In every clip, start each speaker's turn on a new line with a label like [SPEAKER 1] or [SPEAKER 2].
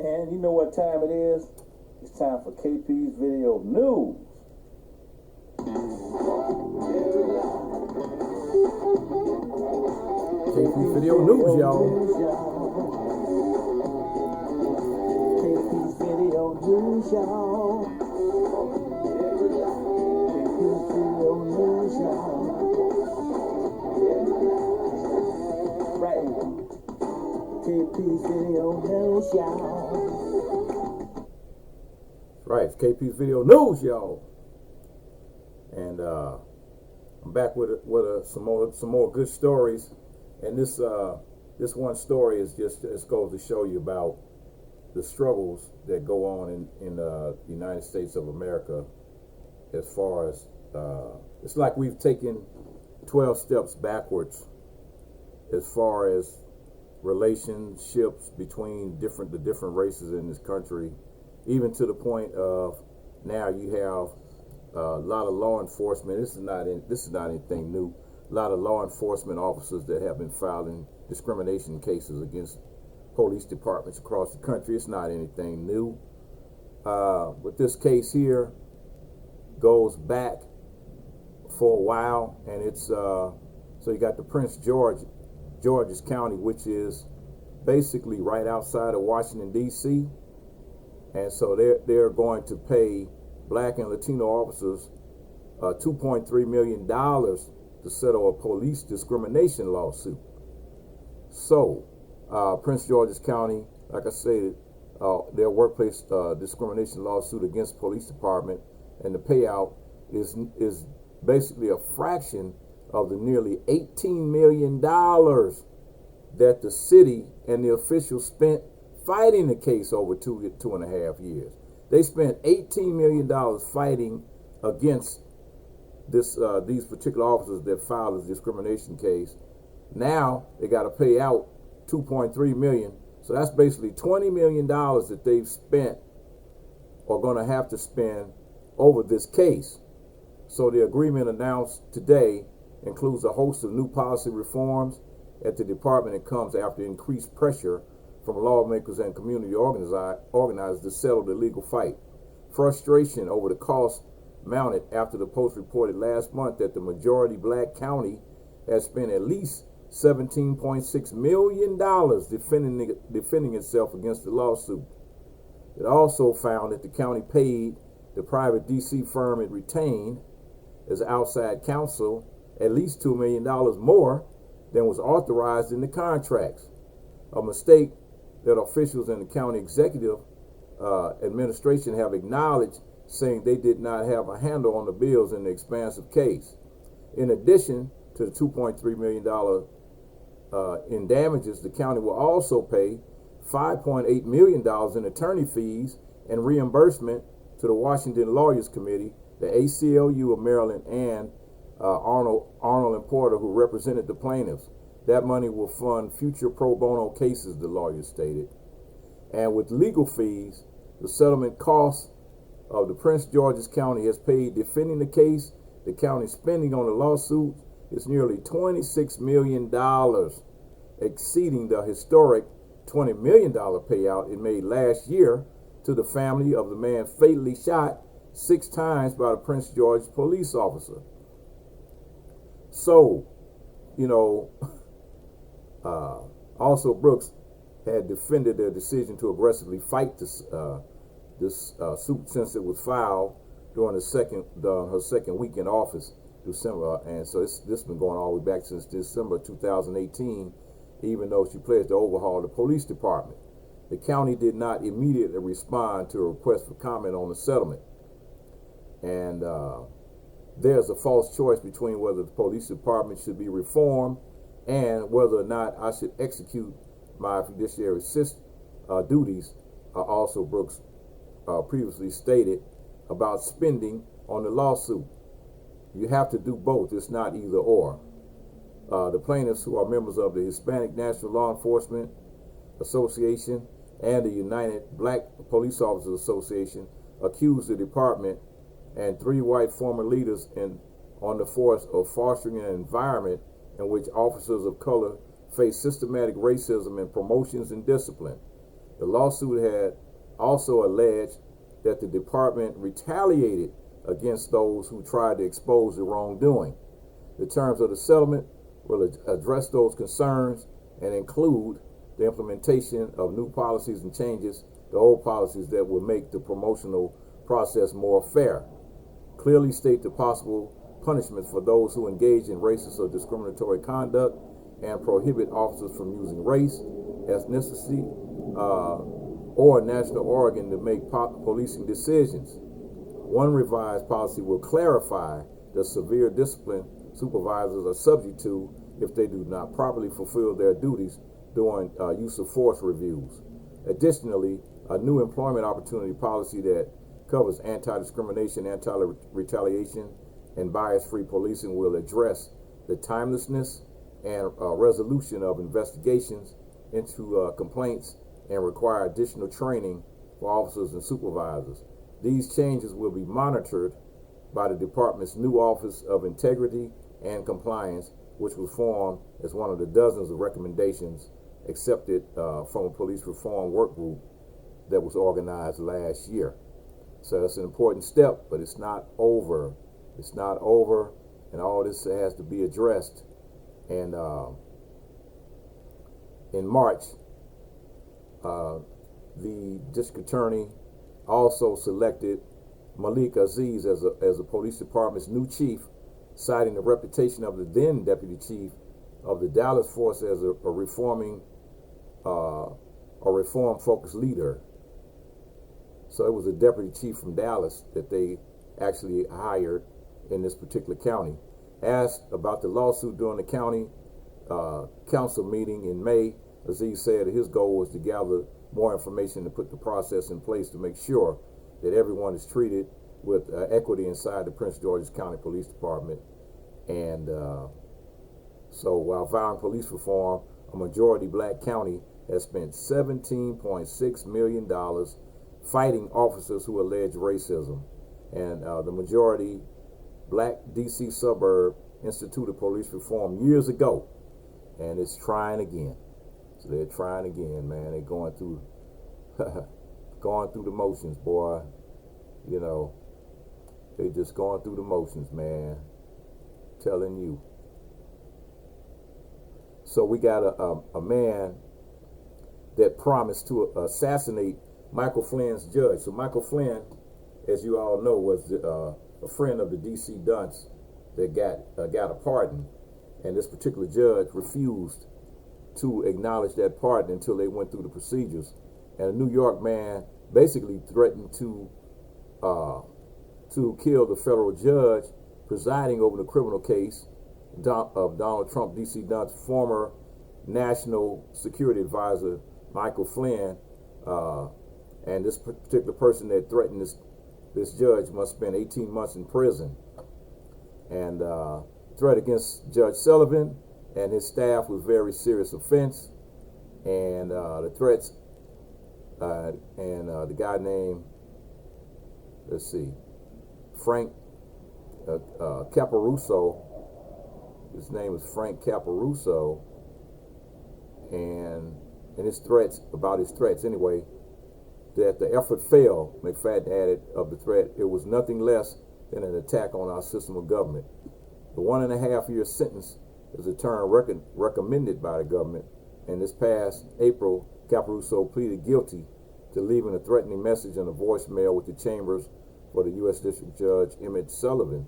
[SPEAKER 1] And you know what time it is? It's time for KP's Video News.
[SPEAKER 2] KP Video News, y'all.
[SPEAKER 1] KP's Video News, y'all. KP's Video News, y'all. Right. KP's Video News, y'all.
[SPEAKER 2] Right, it's KP's Video News, y'all. And I'm back with some more good stories. And this one story is just goes to show you about the struggles that go on in the United States of America. As far as it's like we've taken 12 steps backwards as far as relationships between the different races in this country, even to the point of now you have a lot of law enforcement. This is not anything new. A lot of law enforcement officers that have been filing discrimination cases against police departments across the country. It's not anything new. But this case here goes back for a while, and it's so you got the Prince George's County, which is basically right outside of Washington D.C. And so they're going to pay Black and Latino officers $2.3 million to settle a police discrimination lawsuit. So Prince George's County, like I said, their workplace discrimination lawsuit against police department, and the payout is basically a fraction of the nearly $18 million that the city and the officials spent fighting the case over 2.5 years. They spent $18 million fighting against these particular officers that filed a discrimination case. Now they got to pay out $2.3 million. So that's basically $20 million that they've spent or going to have to spend over this case. So the agreement announced today includes a host of new policy reforms at the department. It comes after increased pressure from lawmakers and community organizers to settle the legal fight. Frustration over the cost mounted after the Post reported last month that the majority Black county has spent at least $17.6 million defending itself against the lawsuit. It also found that the county paid the private D.C. firm it retained as outside counsel at least $2 million more than was authorized in the contracts, a mistake that officials in the county executive administration have acknowledged, saying they did not have a handle on the bills in the expansive case. In addition to the $2.3 million in damages, the county will also pay $5.8 million in attorney fees and reimbursement to the Washington Lawyers Committee, the ACLU of Maryland, and Arnold and Porter, who represented the plaintiffs. That money will fund future pro bono cases, the lawyers stated. And with legal fees, the settlement costs of the Prince George's County has paid defending the case. The county spending on the lawsuit is nearly $26 million, exceeding the historic $20 million payout it made last year to the family of the man fatally shot 6 times by the Prince George police officer. So, you know, also Brooks had defended their decision to aggressively fight this suit since it was filed during her second week in office, December, and so this has been going all the way back since December 2018. Even though she pledged to overhaul the police department, the county did not immediately respond to a request for comment on the settlement. And there's a false choice between whether the police department should be reformed and whether or not I should execute my fiduciary duties. Also, Brooks previously stated about spending on the lawsuit. You have to do both. It's not either or. The plaintiffs, who are members of the Hispanic National Law Enforcement Association and the United Black Police Officers Association, accused the department and 3 white former leaders on the force of fostering an environment in which officers of color face systematic racism in promotions and discipline. The lawsuit had also alleged that the department retaliated against those who tried to expose the wrongdoing. The terms of the settlement will address those concerns and include the implementation of new policies and changes to old policies that will make the promotional process more fair. Clearly state the possible punishments for those who engage in racist or discriminatory conduct and prohibit officers from using race, ethnicity, or national origin to make policing decisions. One revised policy will clarify the severe discipline supervisors are subject to if they do not properly fulfill their duties during use of force reviews. Additionally, a new employment opportunity policy that covers anti-discrimination, anti-retaliation, and bias-free policing will address the timelessness and resolution of investigations into complaints and require additional training for officers and supervisors. These changes will be monitored by the department's new Office of Integrity and Compliance, which was formed as one of the dozens of recommendations accepted from a police reform work group that was organized last year. So that's an important step, but it's not over. It's not over, and all this has to be addressed. And in March, the district attorney also selected Malik Aziz as a police department's new chief, citing the reputation of the then deputy chief of the Dallas force as a reform-focused leader. So it was a deputy chief from Dallas that they actually hired in this particular county. Asked about the lawsuit during the county council meeting in May, Aziz said his goal was to gather more information to put the process in place to make sure that everyone is treated with equity inside the Prince George's County Police Department. And so while vowing police reform, a majority black county has spent $17.6 million fighting officers who allege racism. And the majority black DC suburb instituted police reform years ago, and it's trying again. So they're trying again, man. They're going through going through the motions, boy. You know, they just going through the motions, man. Telling you. So we got a man that promised to assassinate Michael Flynn's judge. So Michael Flynn, as you all know, was a friend of the DC dunce that got a pardon, and this particular judge refused to acknowledge that pardon until they went through the procedures. And a New York man basically threatened to kill the federal judge presiding over the criminal case of Donald Trump DC dunce former national security advisor Michael Flynn. And this particular person that threatened this judge must spend 18 months in prison. And threat against Judge Sullivan and his staff was very serious offense. And the threats and the guy named, let's see, Frank Caporusso. His name is Frank Caporusso, and his threats, about his threats anyway, that the effort failed. McFadden added of the threat, it was nothing less than an attack on our system of government. The 1.5-year sentence is a term recommended by the government, and this past April, Caporusso pleaded guilty to leaving a threatening message on a voicemail with the chambers for the U.S. District Judge Emmett Sullivan.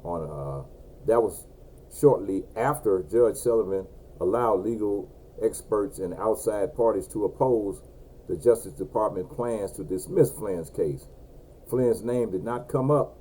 [SPEAKER 2] That was shortly after Judge Sullivan allowed legal experts and outside parties to oppose the Justice Department plans to dismiss Flynn's case. Flynn's name did not come up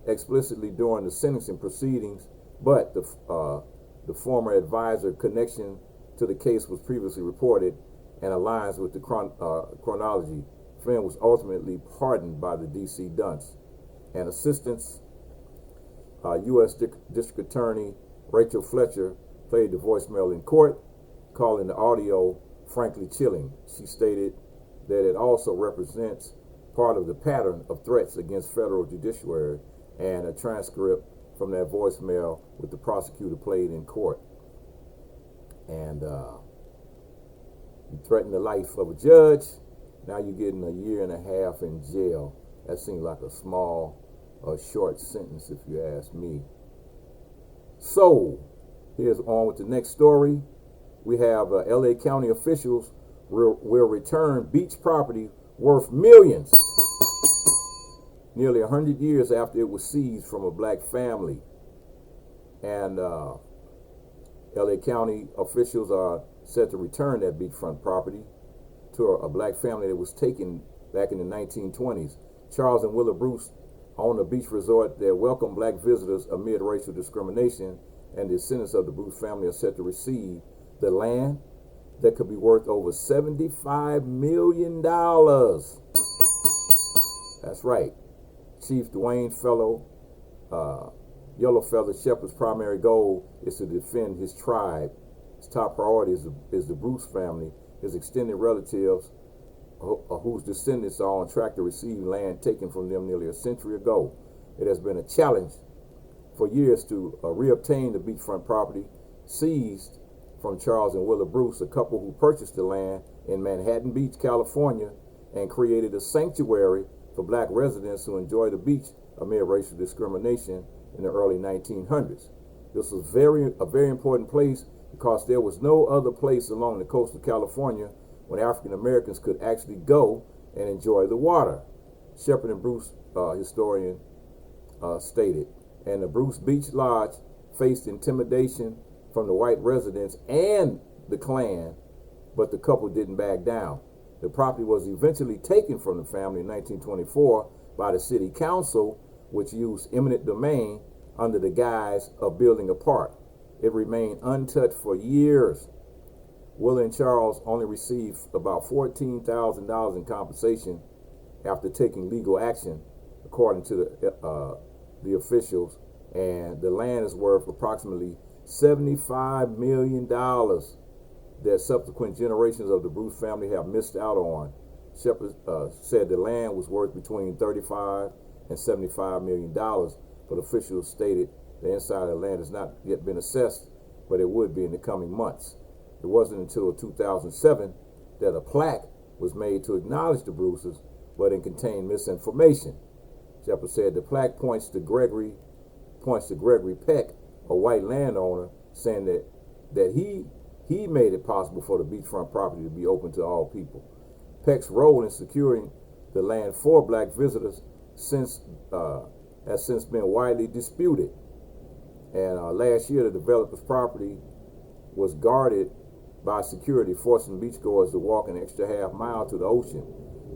[SPEAKER 2] explicitly during the sentencing proceedings, but the former advisor connection to the case was previously reported and aligns with the chronology. Flynn was ultimately pardoned by the DC dunce. And Assistant U.S. District Attorney Rachel Fletcher played the voicemail in court, calling the audio frankly chilling. She stated that it also represents part of the pattern of threats against federal judiciary, and a transcript from that voicemail with the prosecutor played in court. And You threatened the life of a judge. Now you're getting a year and a half in jail. That seems like a short sentence if you ask me. So, here's on with the next story. We have LA County officials will return beach property worth millions nearly 100 years after it was seized from a black family. And LA County officials are set to return that beachfront property to a black family that was taken back in the 1920s. Charles and Willa Bruce own a beach resort that welcomed black visitors amid racial discrimination, and the descendants of the Bruce family are set to receive the land that could be worth over $75 million. That's right. Chief Dwayne Yellowfeather Shepherd's primary goal is to defend his tribe. His top priority is the Bruce family, his extended relatives, whose descendants are on track to receive land taken from them nearly a century ago. It has been a challenge for years to reobtain the beachfront property seized from Charles and Willa Bruce, a couple who purchased the land in Manhattan Beach, California, and created a sanctuary for black residents who enjoy the beach amid racial discrimination in the early 1900s. This was a very important place because there was no other place along the coast of California when African Americans could actually go and enjoy the water. Shepherd and Bruce historian stated, and the Bruce Beach Lodge faced intimidation from the white residents and the Klan, but the couple didn't back down. The property was eventually taken from the family in 1924 by the city council, which used eminent domain under the guise of building a park. It remained untouched for years. Willa and Charles only received about $14,000 in compensation after taking legal action, according to the officials, and the land is worth approximately $75 million that subsequent generations of the Bruce family have missed out on. Shepherd said the land was worth between $35 and $75 million, but officials stated the inside of the land has not yet been assessed, but it would be in the coming months. It wasn't until 2007 that a plaque was made to acknowledge the Bruces, but it contained misinformation. Shepherd said the plaque points to Gregory Peck, a white landowner, saying that he made it possible for the beachfront property to be open to all people. Peck's role in securing the land for black visitors has since been widely disputed. And last year, the developer's property was guarded by security, forcing beachgoers to walk an extra half mile to the ocean.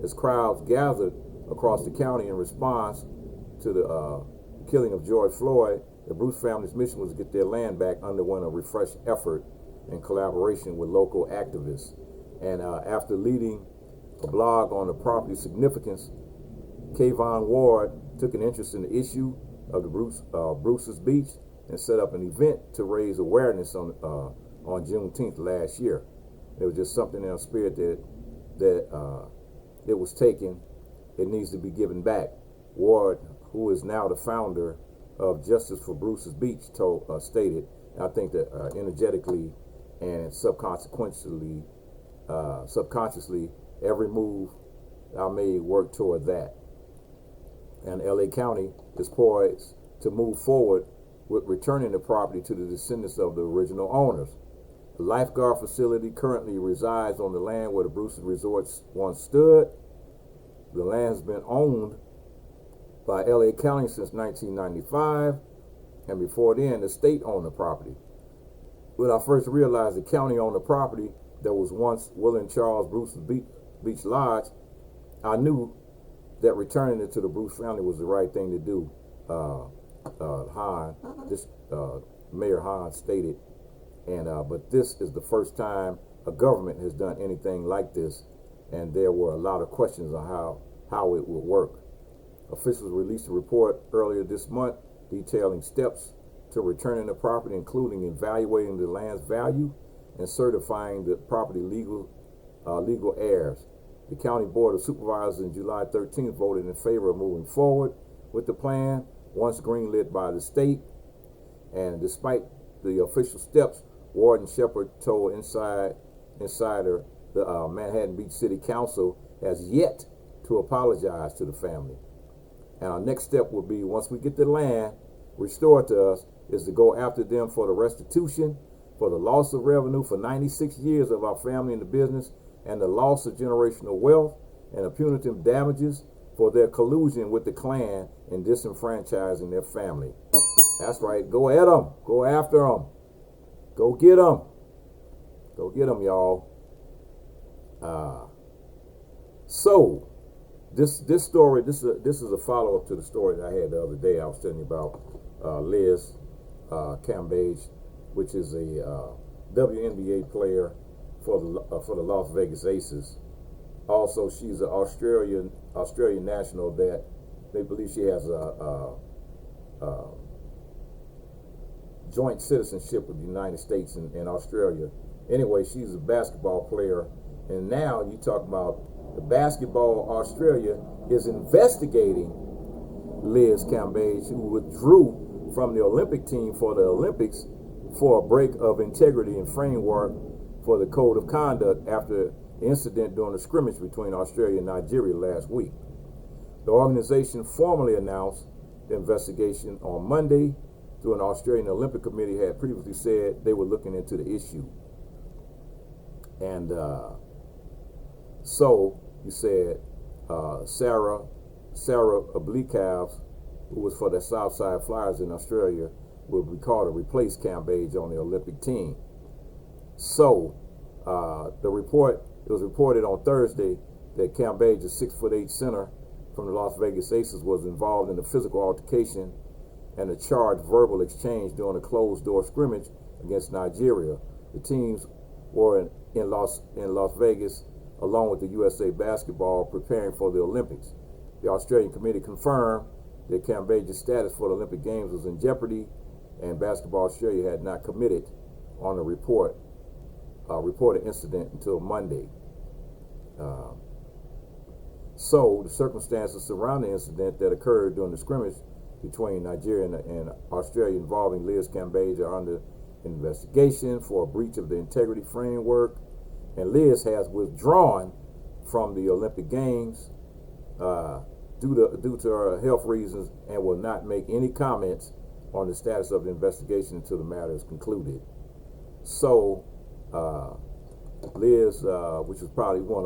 [SPEAKER 2] As crowds gathered across the county in response to the killing of George Floyd, the Bruce family's mission was to get their land back, underwent a refreshed effort in collaboration with local activists. And after leading a blog on the property's significance, Kayvon Ward took an interest in the issue of the Bruce's Beach and set up an event to raise awareness on Juneteenth last year. It was just something in our spirit that it was taken. It needs to be given back. Ward, who is now the founder of Justice for Bruce's Beach, stated, and I think that energetically and subconsciously, every move I made worked toward that. And LA County is poised to move forward with returning the property to the descendants of the original owners. The lifeguard facility currently resides on the land where the Bruce's Resorts once stood. The land has been owned by LA County since 1995, and before then, the state owned the property. When I first realized the county owned the property that was once Will and Charles Bruce's Beach Lodge, I knew that returning it to the Bruce family was the right thing to do. Mayor Hahn stated, but this is the first time a government has done anything like this, and there were a lot of questions on how it would work. Officials released a report earlier this month detailing steps to returning the property, including evaluating the land's value and certifying the property legal heirs. The County Board of Supervisors on July 13th voted in favor of moving forward with the plan, once greenlit by the state. And despite the official steps, Ward and Shepherd told Insider the Manhattan Beach City Council has yet to apologize to the family. And our next step will be, once we get the land restored to us, is to go after them for the restitution, for the loss of revenue for 96 years of our family in the business, and the loss of generational wealth, and the punitive damages for their collusion with the Klan in disenfranchising their family. That's right. Go at them. Go after them. Go get them. Go get them, y'all. So this story, this is a follow-up to the story that I had the other day. I was telling you about Liz Cambage, which is a WNBA player for the Las Vegas Aces. Also, she's an Australian national that they believe she has a joint citizenship with the United States and Australia. Anyway, she's a basketball player, and now you talk about the Basketball Australia is investigating Liz Cambage, who withdrew from the Olympic team for the Olympics for a break of integrity and framework for the code of conduct after the incident during the scrimmage between Australia and Nigeria last week. The organization formally announced the investigation on Monday, through an Australian Olympic Committee had previously said they were looking into the issue. And so you said Sarah Obliquaves, who was for the Southside Flyers in Australia, will be called to replace Cambage on the Olympic team. So it was reported on Thursday that Cambage, a 6'8" center from the Las Vegas Aces, was involved in a physical altercation and a charged verbal exchange during a closed-door scrimmage against Nigeria. The teams were in Las Vegas, along with the USA Basketball, preparing for the Olympics. The Australian committee confirmed that Cambage's status for the Olympic Games was in jeopardy, and Basketball Australia had not commented on the reported incident until Monday. So the circumstances surrounding the incident that occurred during the scrimmage between Nigeria and Australia involving Liz Cambage are under investigation for a breach of the integrity framework, and Liz has withdrawn from the Olympic Games due to her health reasons and will not make any comments on the status of the investigation until the matter is concluded. So Liz, which is probably one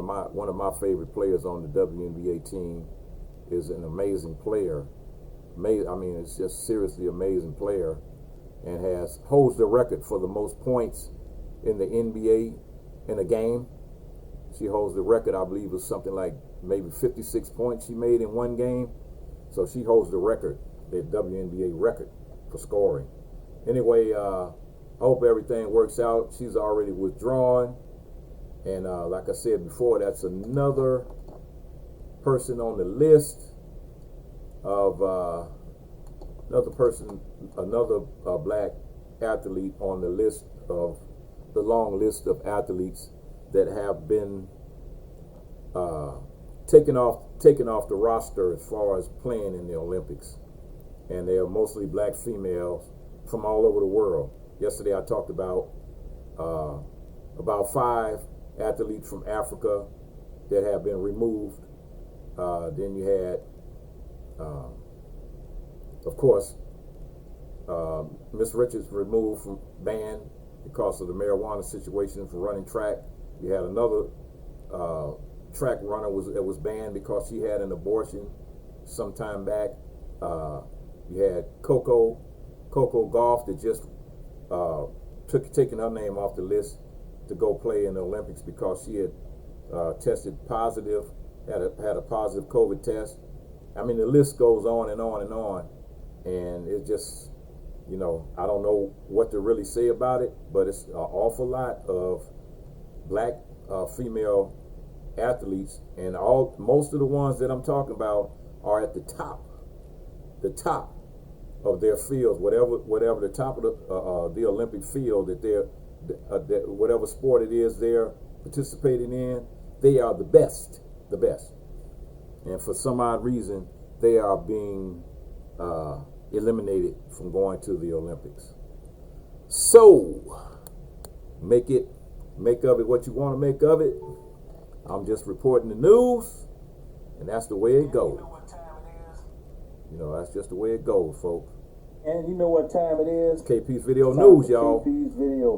[SPEAKER 2] of my favorite players on the WNBA team, is an amazing player. I mean, it's just seriously amazing player, and holds the record for the most points in the NBA in a game. She holds the record, I believe, was something like maybe 56 points she made in one game. So she holds the record, the WNBA record for scoring. Anyway, I hope everything works out. She's already withdrawn, and like I said before, that's another person on the list of another black athlete on the list of the long list of athletes that have been taken off the roster as far as playing in the Olympics, and they are mostly black females from all over the world. Yesterday I talked about 5 athletes from Africa that have been removed. Then you had of course, Miss Richards removed from banned because of the marijuana situation for running track. You had another track runner that was banned because she had an abortion some time back. You had Coco Gauff that just taken her name off the list to go play in the Olympics because she had tested positive, had a positive COVID test. I mean, the list goes on and on and on, and it just, I don't know what to really say about it, but it's an awful lot of black female athletes, and most of the ones that I'm talking about are at the top of their fields, whatever the top of the Olympic field that that whatever sport it is they're participating in, they are the best. And for some odd reason, they are being eliminated from going to the Olympics. So, make it Make of it what you want to make of it. I'm just reporting the news, and that's the way it goes. You know, that's just the way it goes, folks.
[SPEAKER 1] And you know what time it is?
[SPEAKER 2] KP's Video News, y'all.
[SPEAKER 1] KP's Video